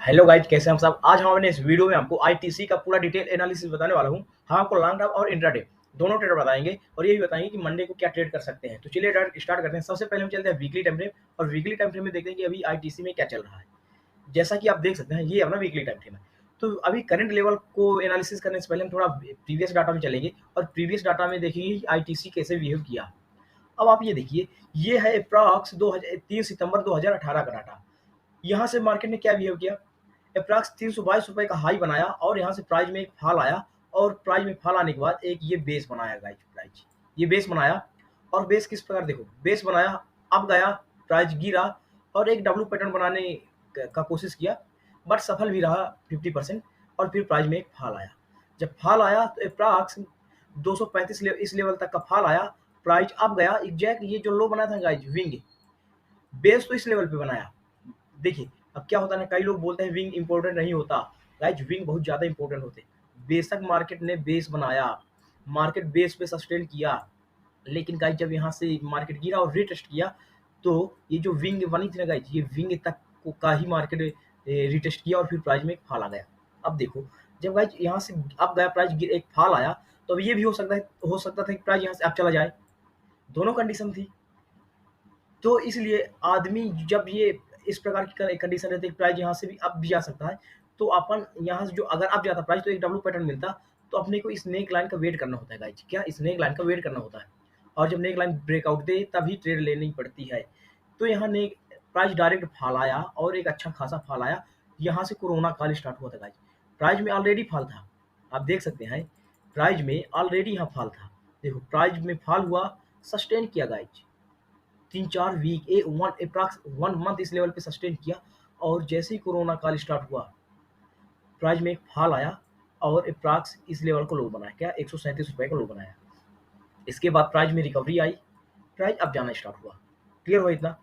Hello guys, कैसे हैं हम सब। आज हमने इस वीडियो में आपको आईटीसी का पूरा डिटेल एनालिसिस बताने वाला हूं। हम आपको लॉन्ग टर्म और इंट्राडे दोनों ट्रेड बताएंगे और ये भी बताएंगे कि मंडे को क्या ट्रेड कर सकते हैं। तो चलिए डायरेक्ट स्टार्ट करते हैं। सबसे पहले हम चलते हैं वीकली टाइम फ्रेम और वीकली टाइम फ्रेम में देखते हैं कि अभी आईटीसी में क्या चल रहा है। जैसा कि आप देख सकते हैं, ये अपना वीकली टाइम फ्रेम है। तो अभी करंट लेवल को एनालिसिस करने से पहले हम थोड़ा प्रीवियस डाटा में चलेंगे और प्रीवियस डाटा में देखेंगे कि आईटीसी कैसे बिहेव किया। अब आप ये देखिए, ये है अप्रॉक्स 3 सितंबर 2018 का डाटा। यहाँ से मार्केट ने क्या बिहेव किया। अप्रॉक्स 322 रुपए का हाई बनाया और यहाँ से प्राइस में एक फॉल आया और प्राइस में फॉल आने के बाद एक ये बेस बनाया गाइस। प्राइस ये बेस बनाया और बेस किस प्रकार देखो, बेस बनाया, अब गया, प्राइस गिरा और एक डब्ल्यू पैटर्न बनाने का कोशिश किया, बट सफल भी रहा 50%। और फिर प्राइस में एक फॉल आया। जब फॉल आया तो अप्रॉक्स 235 इस लेवल तक का फॉल आया। प्राइस अब गया एग्जैक्ट ये जो लो बनाया था गाइस, विंग बेस तो इस लेवल पे बनाया। देखिए, अब क्या होता है ना, कई लोग बोलते हैं विंग इंपॉर्टेंट नहीं होता। गाइज, विंग बहुत ज्यादा इंपॉर्टेंट होते हैं। बेशक मार्केट ने बेस बनाया, मार्केट बेस पे सस्टेन किया, लेकिन गाइज जब यहाँ से मार्केट गिरा और रिटेस्ट किया तो ये जो विंग बनी थी ना गाइज, ये विंग तक को का ही मार्केट रिटेस्ट किया और फिर प्राइस में एक फॉल आ गया। अब देखो, जब गाइज यहाँ से अब गया प्राइस, एक फॉल आया, तो अब ये भी हो सकता था कि प्राइस यहाँ से अब चला जाए। दोनों कंडीशन थी। तो इसलिए आदमी जब ये इस प्रकार की कंडीशन रहती है, प्राइस यहाँ से भी अप भी जा सकता है, तो अपन यहाँ से जो अगर अप जाता प्राइस तो एक डब्ल्यू पैटर्न मिलता, तो अपने को इस नेक लाइन का वेट करना होता है गाइज। क्या इस नेक लाइन का वेट करना होता है, और जब नेक लाइन ब्रेकआउट दे तभी ट्रेड लेनी पड़ती है। तो यहाँ नेक प्राइस डायरेक्ट फॉल आया और एक अच्छा खासा फॉल आया। यहाँ से कोरोना काल स्टार्ट हुआ था गाइज। प्राइस में ऑलरेडी फॉल था, आप देख सकते हैं, प्राइस में ऑलरेडी यहाँ फॉल था। देखो, प्राइस में फॉल हुआ, सस्टेन किया गाइज 3-4 वीक, अप्रॉक्स 1 मंथ इस लेवल पे सस्टेन किया। और जैसे ही कोरोना काल स्टार्ट हुआ, प्राइस में एक फॉल आया और अप्रॉक्स इस लेवल को लो बनाया, क्या 137 रुपए का लो बनाया। इसके बाद प्राइस में रिकवरी आई, प्राइस अब जाना स्टार्ट हुआ। क्लियर हुआ इतना।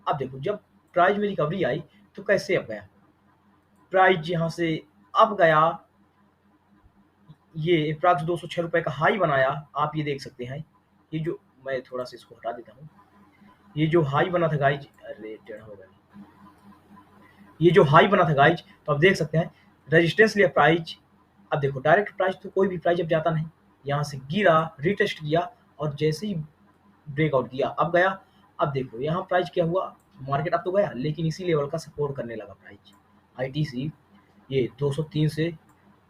अब देखो, जब प्राइस में रिकवरी आई तो कैसे अब गया प्राइस, यहाँ से अब गया, ये अप्रॉक्स 206 रुपए का हाई बनाया। आप ये देख सकते हैं, ये जो, मैं थोड़ा सा इसको हटा देता हूँ, ये जो हाई बना था गाइज, अरे टेढ़ा हो गया, ये जो हाई बना था गाइज, तो आप देख सकते हैं रेजिस्टेंस लिया प्राइस। अब देखो, डायरेक्ट प्राइस तो कोई भी प्राइस अब जाता नहीं, यहाँ से गिरा, रिटेस्ट किया और जैसे ही ब्रेकआउट किया अब गया। अब देखो यहाँ प्राइस क्या हुआ, मार्केट अब तो गया लेकिन इसी लेवल का सपोर्ट करने लगा प्राइस। आईटीसी ये 203 से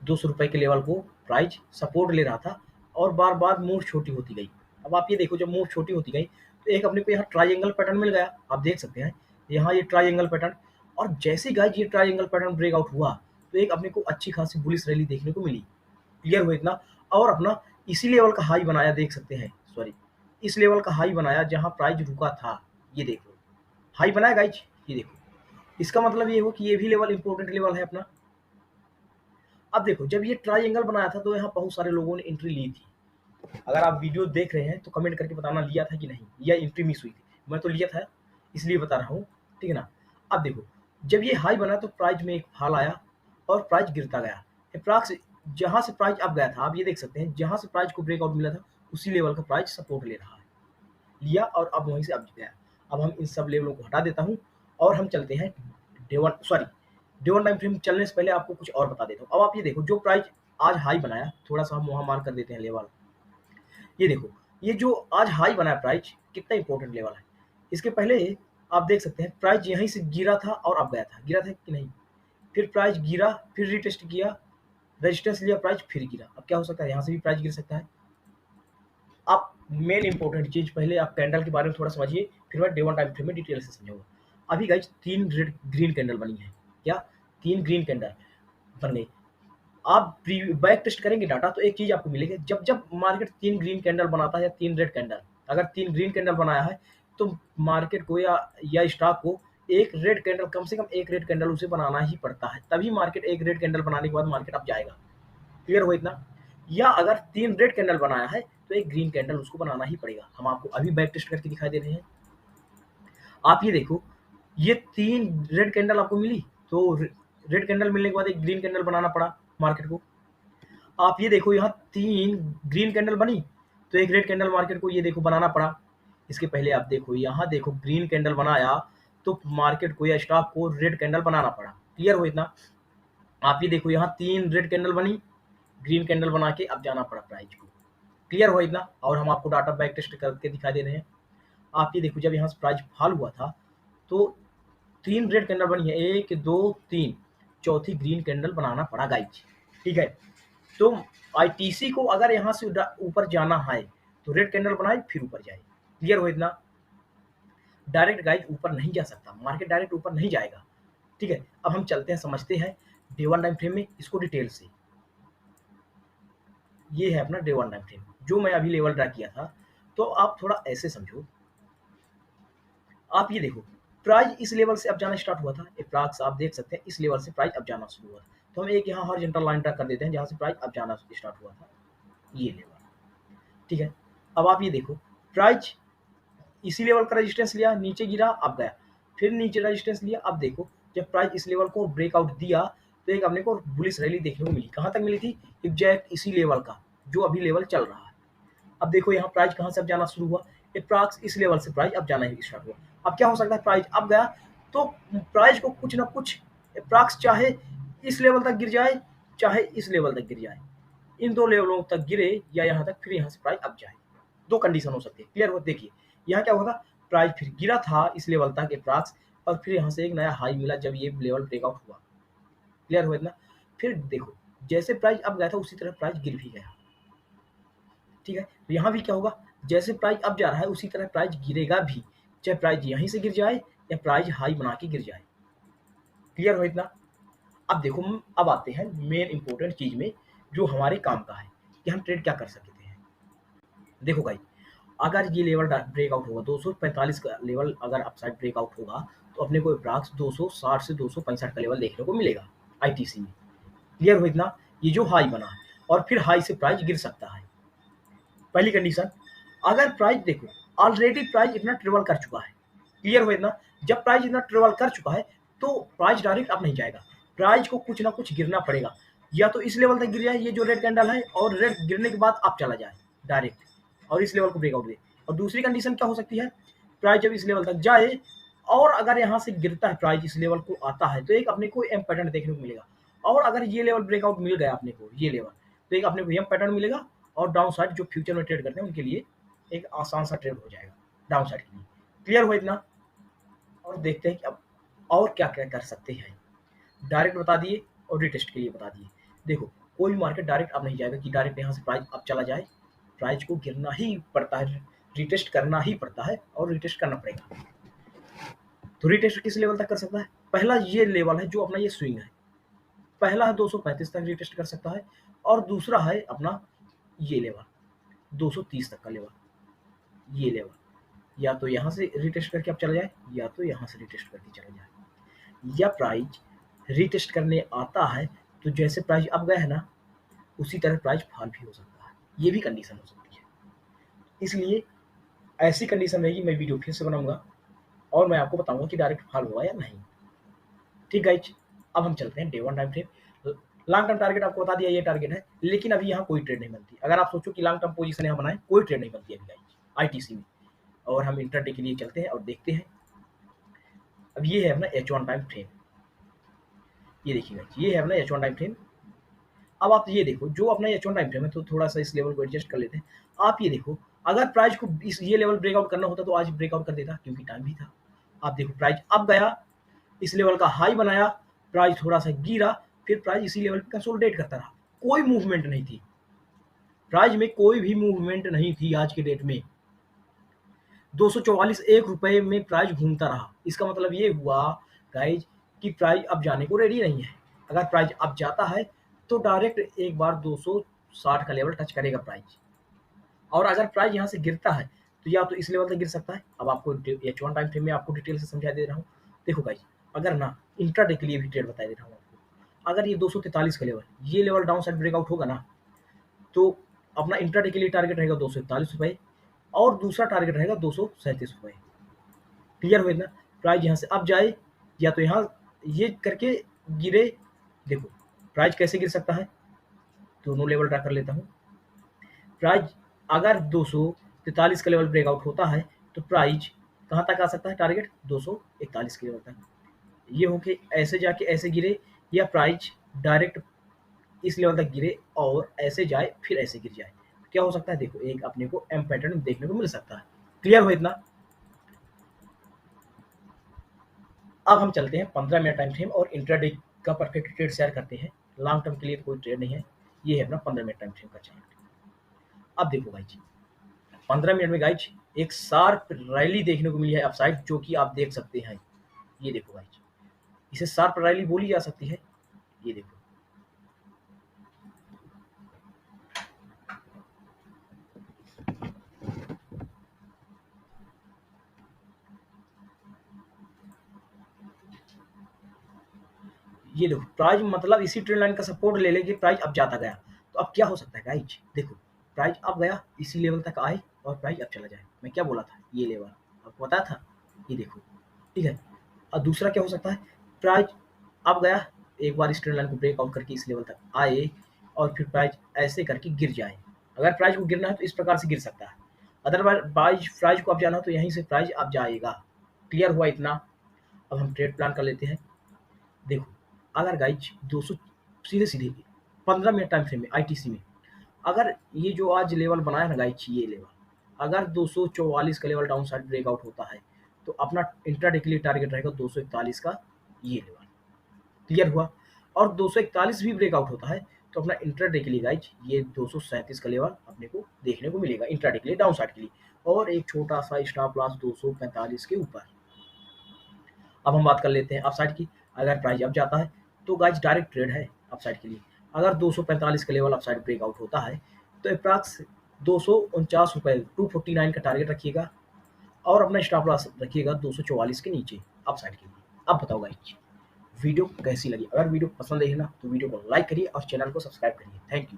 200 रुपए के लेवल को प्राइस सपोर्ट ले रहा था और बार बार मूव छोटी होती गई। अब आप ये देखो, जब मूव छोटी होती गई तो एक अपने को यहाँ ट्राइंगल पैटर्न मिल गया। आप देख सकते हैं यहाँ ये ट्राइंगल पैटर्न, और जैसे गाइस ये ट्राइंगल पैटर्न ब्रेकआउट हुआ तो एक अपने को अच्छी खासी बुलिश रैली देखने को मिली। क्लियर हुआ इतना। और अपना इसी लेवल का हाई बनाया, देख सकते हैं, सॉरी, इस लेवल का हाई बनाया जहां प्राइस रुका था। ये देखो, हाई बनाया गाइज, ये देखो। इसका मतलब ये हो कि ये भी लेवल इंपॉर्टेंट लेवल है अपना। अब देखो, जब ये ट्राइंगल बनाया था तो यहाँ बहुत सारे लोगों ने एंट्री ली थी। अगर आप वीडियो देख रहे हैं तो कमेंट करके बताना लिया था कि नहीं, या एंट्री मिस हुई थी। मैं तो लिया था, इसलिए बता रहा हूँ, ठीक है ना। अब देखो, जब ये हाई बना तो प्राइस में एक फॉल आया और प्राइस गिरता गया। अप्रॉक्स जहां से प्राइस अब गया था, आप ये देख सकते हैं, जहां से प्राइस को ब्रेकआउट मिला था उसी लेवल का प्राइस सपोर्ट ले रहा है, लिया और अब वहीं से अब गया। अब हम इन सब लेवलों को हटा देता हूँ और हम चलते हैं डे वन टाइम फ्रेम। चलने से पहले आपको कुछ और बता देता हूँ। अब आप ये देखो, जो प्राइस आज हाई बनाया, थोड़ा सा हम वहां मार्क कर देते हैं लेवल। ये देखो, ये जो आज हाई बना है प्राइस, कितना इंपॉर्टेंट लेवल है। इसके पहले आप देख सकते हैं प्राइस यहीं से गिरा था और अब गया था, गिरा था कि नहीं, फिर प्राइस गिरा, फिर रिटेस्ट किया, रेजिस्टेंस लिया, प्राइस फिर गिरा। अब क्या हो सकता है, यहाँ से भी प्राइस गिर सकता है। आप मेन इंपॉर्टेंट चीज, पहले आप कैंडल के बारे में थोड़ा समझिए, फिर मैं डे वन टाइम फ्रेम में डिटेल से समझाऊंगा। अभी गाइज 3 रेड ग्रीन कैंडल बनी है, क्या 3 ग्रीन कैंडल बन गई। आप बैक टेस्ट करेंगे डाटा तो एक चीज आपको मिलेगी, जब जब मार्केट 3 ग्रीन कैंडल बनाता है या 3 रेड कैंडल, अगर 3 ग्रीन कैंडल बनाया है तो मार्केट को या स्टॉक को एक रेड कैंडल, कम से कम एक रेड कैंडल उसे बनाना ही पड़ता है, तभी मार्केट एक रेड कैंडल बनाने के बाद मार्केट अप जाएगा। क्लियर हो इतना। या अगर 3 रेड कैंडल बनाया है तो एक ग्रीन कैंडल उसको बनाना ही पड़ेगा। हम आपको अभी बैक टेस्ट करके दिखाई दे रहे हैं। आप ये देखो, ये 3 रेड कैंडल आपको मिली, तो रेड कैंडल मिलने के बाद एक ग्रीन कैंडल बनाना पड़ा मार्केट को। आप ये देखो, यहाँ 3 ग्रीन कैंडल बनी तो एक रेड कैंडल मार्केट को ये देखो बनाना पड़ा। इसके पहले आप देखो, यहाँ देखो ग्रीन कैंडल बनाया तो मार्केट को या स्टॉक को रेड कैंडल बनाना पड़ा। क्लियर हो इतना? आप ये देखो यहाँ 3 रेड कैंडल बनी, ग्रीन कैंडल बना के अब जाना पड़ा प्राइस को। क्लियर हो इतना? और हम आपको डाटा बैक टेस्ट करके दिखा दे रहे हैं। आप ये देखो जब यहाँ से प्राइस फॉल हुआ था तो 3 रेड कैंडल बनी है, 1 2 3, चौथी ग्रीन कैंडल बनाना पड़ा गाइज। ठीक है, तो आईटीसी को अगर यहाँ से ऊपर जाना है तो रेड कैंडल बनाए फिर ऊपर जाए। क्लियर हो इतना? डायरेक्ट गाइज ऊपर नहीं जा सकता, मार्केट डायरेक्ट ऊपर नहीं जाएगा। ठीक है, अब हम चलते हैं समझते हैं डे वन टाइम फ्रेम में इसको डिटेल से। ये है अपना डे वन टाइम फ्रेम जो मैं अभी लेवल ड्रा किया था। तो आप थोड़ा ऐसे समझो, आप ये देखो प्राइस इस लेवल से अब जाना स्टार्ट हुआ था, अप्रॉक्स आप देख सकते हैं इस लेवल से प्राइस अब जाना शुरू हुआ था। तो हम एक यहाँ हॉरिजॉन्टल लाइन ड्रा कर देते हैं जहाँ से प्राइस अब जाना स्टार्ट हुआ था, ये लेवल। ठीक है, अब आप ये देखो प्राइस इसी लेवल का रेजिस्टेंस लिया, नीचे गिरा अब गया, फिर नीचे रेजिस्टेंस लिया। अब देखो जब प्राइस इस लेवल को ब्रेकआउट दिया तो एक अपने को बुलिश रैली देखने को मिली। कहाँ तक मिली थी? एग्जैक्ट इसी लेवल का जो अभी लेवल चल रहा है। अब देखो यहाँ प्राइस कहाँ से अब जाना शुरू हुआ, अप्रॉक्स इस लेवल से प्राइस अब जाना स्टार्ट हुआ। अब क्या हो सकता है, प्राइस अब गया तो प्राइस को कुछ ना कुछ अप्रॉक्स चाहे इस लेवल तक गिर जाए चाहे इस लेवल तक गिर जाए, इन दो लेवलों तक गिरे या यहाँ तक, फिर यहाँ से प्राइस अब जाए। दो कंडीशन हो सकती है। क्लियर हो? देखिए यहाँ क्या होगा, प्राइस फिर गिरा था इस लेवल तक अप्रॉक्स और फिर यहाँ से एक नया हाई मिला जब ये लेवल ब्रेकआउट हुआ। क्लियर हो इतना? फिर देखो जैसे प्राइस अब गया था उसी तरह प्राइस गिर भी गया। ठीक है, तो यहाँ भी क्या होगा, जैसे प्राइस अब जा रहा है उसी तरह प्राइस गिरेगा भी, चाहे प्राइस यहीं से गिर जाए या प्राइस हाई बना के गिर जाए। क्लियर हो इतना? अब देखो अब आते हैं मेन इंपॉर्टेंट चीज में जो हमारे काम का है कि हम ट्रेड क्या कर सकते हैं। देखो भाई अगर ये लेवल ब्रेकआउट होगा 245 का लेवल, अगर अपसाइड ब्रेकआउट होगा तो अपने को अप्रॉक्स 260 से 265 का लेवल देखने को मिलेगा आईटीसी में। क्लियर हो इतना? ये जो हाई बना है और फिर हाई से प्राइस गिर सकता है। पहली कंडीशन, अगर प्राइस देखो ऑलरेडी प्राइस इतना ट्रेवल कर चुका है। क्लियर हो इतना? जब प्राइस इतना ट्रेवल कर चुका है तो प्राइस डायरेक्ट अब नहीं जाएगा, प्राइस को कुछ ना कुछ गिरना पड़ेगा। या तो इस लेवल तक गिर जाए ये जो रेड कैंडल है और रेड गिरने के बाद अब चला जाए डायरेक्ट और इस लेवल को ब्रेकआउट दे। और दूसरी कंडीशन क्या हो सकती है, प्राइस जब इस लेवल तक जाए और अगर यहाँ से गिरता है प्राइस इस लेवल को आता है तो एक अपने को एम पैटर्न देखने को मिलेगा। और अगर ये लेवल ब्रेकआउट मिल गया अपने को, ये लेवल, तो एक अपने को एम पैटर्न मिलेगा और डाउन साइड जो फ्यूचर में ट्रेड करते हैं उनके लिए एक आसान सा ट्रेड हो जाएगा डाउन साइड के लिए। क्लियर हो इतना? और देखते हैं कि अब और क्या क्या कर सकते हैं। डायरेक्ट बता दिए और रिटेस्ट के लिए बता दिए। देखो कोई भी मार्केट डायरेक्ट अब नहीं जाएगा कि डायरेक्ट यहाँ से प्राइस अब चला जाए, प्राइस को गिरना ही पड़ता है, रिटेस्ट करना ही पड़ता है और रिटेस्ट करना पड़ेगा। तो रिटेस्ट किस लेवल तक कर सकता है, पहला ये लेवल है जो अपना ये स्विंग है, पहला है 235 तक रिटेस्ट कर सकता है और दूसरा है अपना ये लेवल 230 तक का लेवल, ये लेवल या तो यहाँ से रिटेस्ट करके अब चला जाए या तो यहाँ से रिटेस्ट करके चला जाए। या प्राइस रिटेस्ट करने आता है तो जैसे प्राइस अब गया है ना उसी तरह प्राइस फॉल भी हो सकता है, ये भी कंडीशन हो सकती है। इसलिए ऐसी कंडीशन रहेगी मैं वीडियो फिर से बनाऊंगा और मैं आपको बताऊंगा कि डायरेक्ट फॉल हुआ या नहीं। ठीक गाइज, अब हम चलते हैं day one time frame. Long term target आपको बता दिया ये टारगेट है, लेकिन अभी यहाँ कोई ट्रेड नहीं बनती। अगर आप सोचो कि लॉन्ग टर्म पोजीशन यहाँ बनाए, कोई ट्रेड नहीं बनती अभी गाइज आईटीसी में। और हम इंटरडे के लिए चलते हैं और देखते हैं। अब ये है अपना H1 टाइम फ्रेम, ये देखिए गाइज ये है अपना H1 टाइम फ्रेम। अब आप ये देखो जो अपना H1 टाइम फ्रेम है तो थोड़ा सा इस लेवल को एडजस्ट कर लेते हैं। आप ये देखो अगर प्राइस को इस ये लेवल ब्रेकआउट करना होता तो आज ब्रेकआउट कर देता क्योंकि टाइम भी था। आप देखो प्राइस अब गया इस लेवल का हाई बनाया, प्राइस थोड़ा सा गिरा, फिर प्राइस इसी लेवल पे कंसोलिडेट करता रहा, कोई मूवमेंट नहीं थी प्राइस में, कोई भी मूवमेंट नहीं थी आज के डेट में। 244 एक रुपए में प्राइस घूमता रहा। इसका मतलब ये हुआ गाइज कि प्राइस अब जाने को रेडी नहीं है। अगर प्राइस अब जाता है तो डायरेक्ट एक बार 260 का लेवल टच करेगा प्राइस। और अगर प्राइस यहाँ से गिरता है तो या तो इस लेवल तक गिर सकता है। अब आपको H1 टाइम फ्रेम में आपको डिटेल से समझा दे रहा हूँ। देखो गाइज अगर ना इंट्राडे के लिए भी ट्रेड बता दे रहा हूँ आपको, अगर ये 243 का लेवल, ये लेवल डाउन साइड ब्रेकआउट होगा ना तो अपना इंट्राडे के लिए टारगेट रहेगा 241 रुपए और दूसरा टारगेट रहेगा 237 रुपए। क्लियर हो इतना? प्राइस यहाँ से अब जाए या तो यहाँ ये करके गिरे। देखो प्राइस कैसे गिर सकता है, दोनों लेवल ड्रा कर लेता हूँ। प्राइस अगर 243 का लेवल ब्रेकआउट होता है तो प्राइस कहाँ तक आ सकता है, टारगेट 241 के लेवल तक। ये हो कि ऐसे जाके ऐसे गिरे, या प्राइस डायरेक्ट इस लेवल तक गिरे और ऐसे जाए फिर ऐसे गिर जाए। क्या हो सकता है, देखो एक अपने को एम पैटर्न देखने को मिल सकता है। क्लियर हो इतना? अब हम चलते हैं 15 मिनट टाइम फ्रेम और इंट्राडे का परफेक्ट ट्रेड शेयर करते हैं। लॉन्ग टर्म के लिए तो कोई ट्रेड नहीं है, ये है अपना 15 मिनट टाइम फ्रेम का चार्ट। अब देखो भाई जी, 15 मिनट में गाइज एक शार्प रैली देखने को मिली है अपसाइड, जो कि आप देख सकते हैं। ये देखो गाइज, इसे शार्प रैली बोली जा सकती है। ये देखो, ये देखो प्राइस मतलब इसी ट्रेंड लाइन का सपोर्ट ले लेके प्राइस अब जाता गया। तो अब क्या हो सकता है गाइज, देखो प्राइस अब गया इसी लेवल तक आए और प्राइस अब चला जाए। मैं क्या बोला था, ये लेवल आपको बताया था। ये देखो, ठीक है। और दूसरा क्या हो सकता है, प्राइस अब गया एक बार इस ट्रेंड लाइन को ब्रेकआउट करके इस लेवल तक आए और फिर प्राइस ऐसे करके गिर जाए। अगर प्राइस को गिरना है तो इस प्रकार से गिर सकता है, अदरवाइज प्राइस को अब जाना हो तो यहीं से प्राइस अब जाएगा। क्लियर हुआ इतना? अब हम ट्रेड प्लान कर लेते हैं। देखो, अगर गाइज 200 सीधे-सीधे 15 मिनट टाइम फ्रेम में आईटीसी में अगर ये जो आज लेवल बनाया ना गाइज, ये लेवल अगर 244 का लेवल डाउन साइड ब्रेकआउट होता है तो अपना इंट्राडे के लिए टारगेट रहेगा 241 का ये लेवल। क्लियर हुआ? और 241 भी ब्रेकआउट होता है तो अपना इंट्राडे के लिए गाइज ये 237 का लेवल अपने को देखने को मिलेगा इंट्राडे के लिए डाउन साइड के लिए, और एक छोटा सा स्टॉप लॉस 245 के ऊपर। अब हम बात कर लेते हैं अपसाइड की। अगर प्राइस अप जाता है तो गाइस डायरेक्ट ट्रेड है अपसाइड के लिए। अगर 245 का लेवल अपसाइड ब्रेकआउट होता है तो अप्रॉक्स 249 रुपए 249 का टारगेट रखिएगा और अपना स्टॉप लॉस रखिएगा 244 के नीचे अपसाइड के लिए। अब बताओ गाइस, वीडियो कैसी लगी? अगर वीडियो पसंद आई है ना तो वीडियो को लाइक करिए और चैनल को सब्सक्राइब करिए। Thank you.